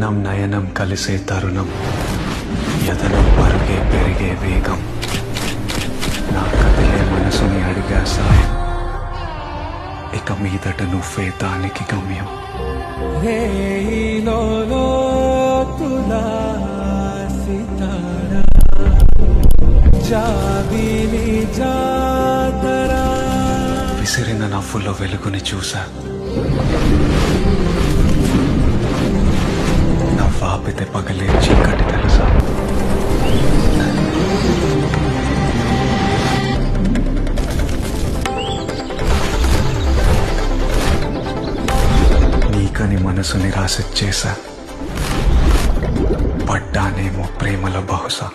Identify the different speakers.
Speaker 1: నయనం నయనం కలిసే తరుణం, యతనం పరుగే పెరిగే వేగం, నా కదిలే మనసుని అడిగా సాయం, ఇక మీదట నువ్వే దానికి గమ్యం. విసిరిన నవ్వులో వెలుగుని చూసా, నవ్వాపితే పగలే చీకటి తెలుసా. నీకని మనసు నిరాశ చేశా, పడ్డానేమో ప్రేమల బహుశా.